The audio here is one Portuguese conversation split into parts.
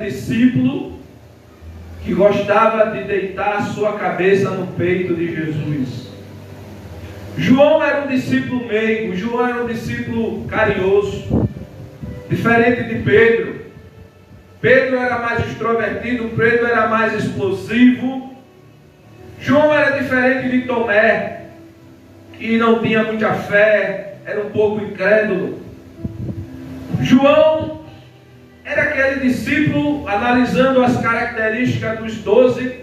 discípulo que gostava de deitar sua cabeça no peito de Jesus. João era um discípulo meigo, João era um discípulo carinhoso, diferente de Pedro. Pedro era mais extrovertido, Pedro era mais explosivo. João era diferente de Tomé, que não tinha muita fé, era um pouco incrédulo. João era aquele discípulo, analisando as características dos 12,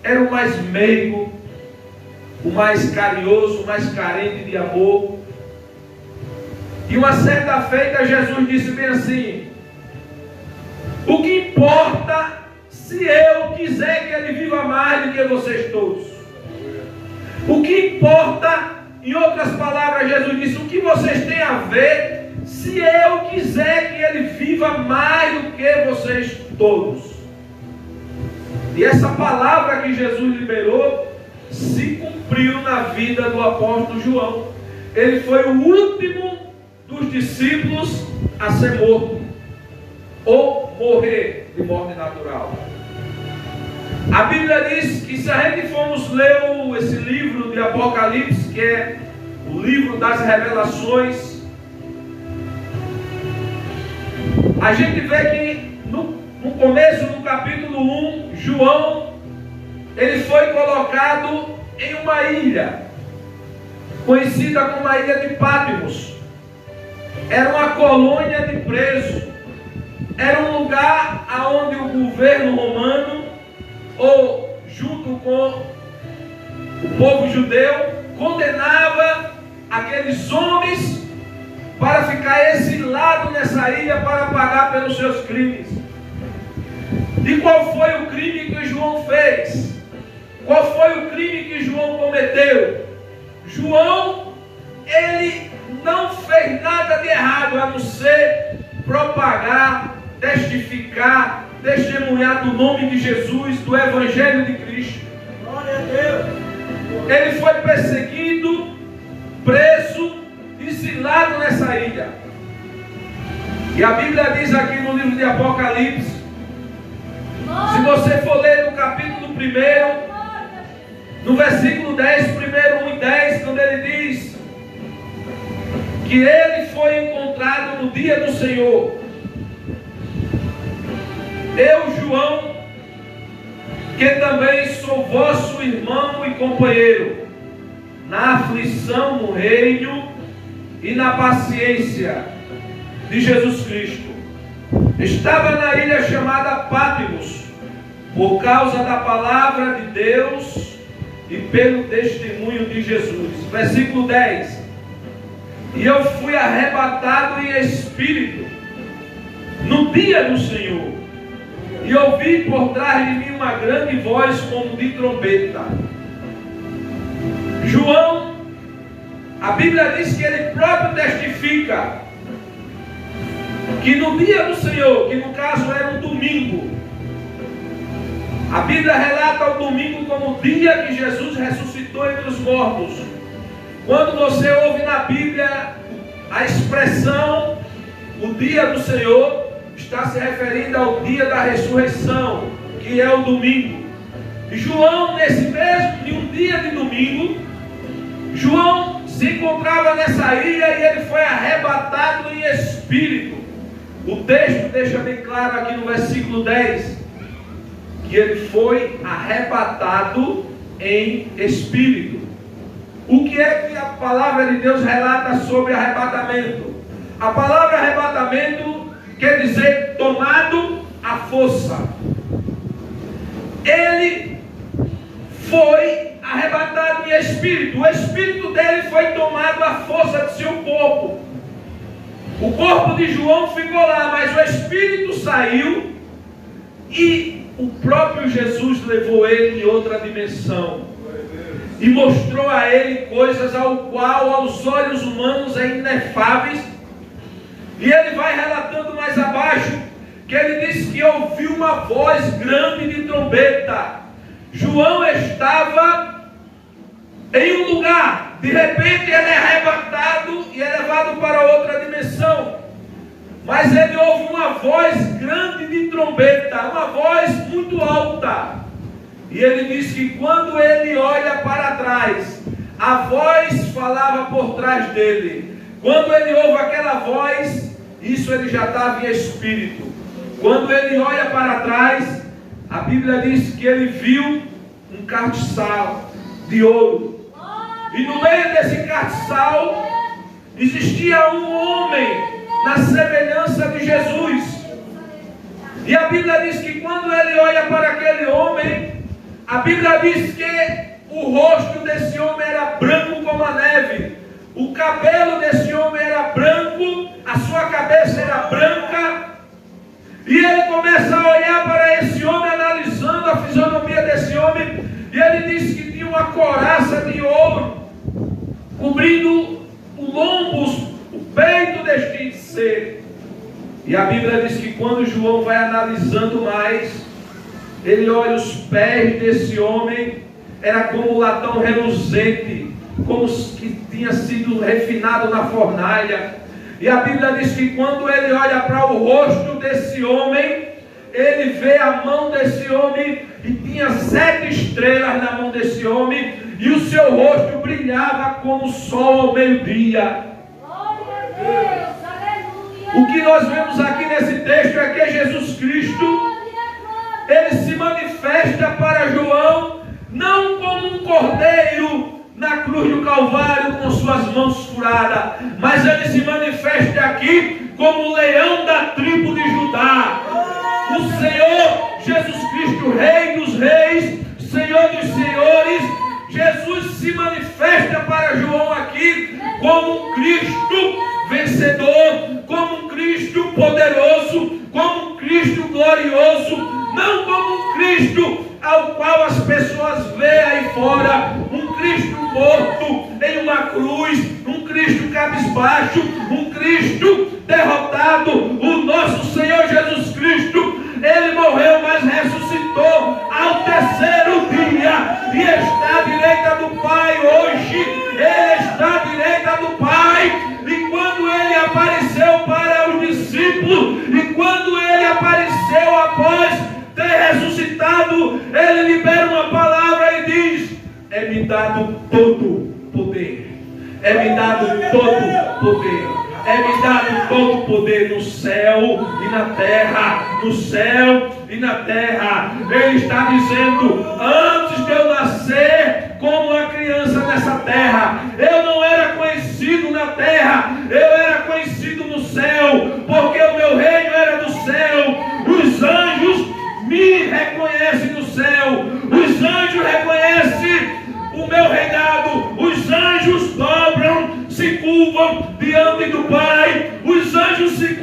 era o mais meigo, o mais carinhoso, o mais carente de amor. E uma certa feita Jesus disse bem assim: o que importa se eu quiser que ele viva mais do que vocês todos? O que importa, em outras palavras, Jesus disse, o que vocês têm a ver se eu quiser que ele viva mais do que vocês todos? E essa palavra que Jesus liberou se cumpriu na vida do apóstolo João. Ele foi o último dos discípulos a ser morto, ou morrer de morte natural. A Bíblia diz que, se a gente formos ler esse livro de Apocalipse, que é o livro das revelações, a gente vê que no começo do capítulo 1, João, ele foi colocado em uma ilha, conhecida como a ilha de Patmos. Era uma colônia de presos. Era um lugar onde o governo romano, ou junto com o povo judeu, condenava aqueles homens para ficar exilado nessa ilha para pagar pelos seus crimes. E qual foi o crime que João fez? Qual foi o crime que João cometeu? João, ele não fez nada de errado, a não ser propagar, testificar, testemunhar do nome de Jesus, do Evangelho de Cristo. Glória a Deus. Ele foi perseguido, preso, exilado nessa ilha. E a Bíblia diz aqui no livro de Apocalipse, se você for ler no capítulo 1, no versículo 10, primeiro 1 e 10, quando ele diz que ele foi encontrado no dia do Senhor. Eu, João, que também sou vosso irmão e companheiro, na aflição no reino e na paciência de Jesus Cristo, estava na ilha chamada Patmos, por causa da palavra de Deus e pelo testemunho de Jesus. Versículo 10. E eu fui arrebatado em espírito no dia do Senhor, e ouvi por trás de mim uma grande voz como de trombeta. João, a Bíblia diz que ele próprio testifica que no dia do Senhor, que no caso era um domingo, a Bíblia relata o domingo como o dia que Jesus ressuscitou entre os mortos. Quando você ouve na Bíblia a expressão o dia do Senhor, está se referindo ao dia da ressurreição, que é o domingo. E João, nesse mesmo de um dia de domingo, João se encontrava nessa ilha e ele foi arrebatado em espírito. O texto deixa bem claro aqui no versículo 10, que ele foi arrebatado em espírito. O que é que a palavra de Deus relata sobre arrebatamento? A palavra arrebatamento quer dizer tomado à força. Ele foi arrebatado em espírito. O espírito dele foi tomado à força de seu corpo. O corpo de João ficou lá, mas o espírito saiu e o próprio Jesus levou ele em outra dimensão e mostrou a ele coisas ao qual aos olhos humanos é inefáveis. E ele vai relatando mais abaixo, que ele diz que ouviu uma voz grande de trombeta. João estava em um lugar, de repente ele é arrebatado e é levado para outra dimensão. Mas ele ouve uma voz grande de trombeta, uma voz muito alta. E ele diz que quando ele olha para trás, a voz falava por trás dele. Quando ele ouve aquela voz, isso ele já estava em espírito. Quando ele olha para trás, a Bíblia diz que ele viu um castiçal de ouro. E no meio desse castiçal existia um homem na semelhança de Jesus. E a Bíblia diz que quando ele olha para aquele homem, a Bíblia diz que o rosto desse homem era branco como a neve, o cabelo desse homem era branco, a sua cabeça era branca. E ele começa a olhar para esse homem, analisando a fisionomia desse homem, e ele diz que tinha uma couraça de ouro cobrindo o lombo, o peito deste ser. E a Bíblia diz que quando João vai analisando mais, ele olha os pés desse homem, era como latão reluzente, como que tinha sido refinado na fornalha. E a Bíblia diz que quando ele olha para o rosto desse homem, ele vê a mão desse homem, e tinha 7 estrelas na mão desse homem, e o seu rosto brilhava como o sol ao meio-dia. Glória a Deus, aleluia. O que nós vemos aqui nesse texto é que Jesus Cristo, ele se manifesta para João, não como um cordeiro na cruz do Calvário com suas mãos furadas, mas ele se manifesta aqui como o leão da tribo de Judá. O Senhor Jesus Cristo, Rei dos Reis, Senhor dos Senhores. Jesus se manifesta para João aqui como um Cristo vencedor, como um Cristo poderoso, como um Cristo glorioso, não como um Cristo ao qual as pessoas veem aí fora, um Cristo morto em uma cruz, um Cristo cabisbaixo, um Cristo derrotado. O nosso Senhor Jesus Cristo, ele morreu, mas ressuscitou ao 3º dia e está à direita do Pai hoje. Ele está à direita do Pai. E quando ele apareceu para os discípulos, e quando ele apareceu após ter ressuscitado, ele libera uma palavra e diz: é-me dado todo poder, é-me dado todo poder. É-me dado todo o poder no céu e na terra, no céu e na terra. Ele está dizendo: antes de eu nascer como uma criança nessa terra, eu não era conhecido na terra, eu era conhecido no céu, porque o meu reino era do céu. Os anjos me reconhecem no céu, os anjos reconhecem o meu reinado, os anjos dobram, se curvam diante do Pai, os anjos se curvam.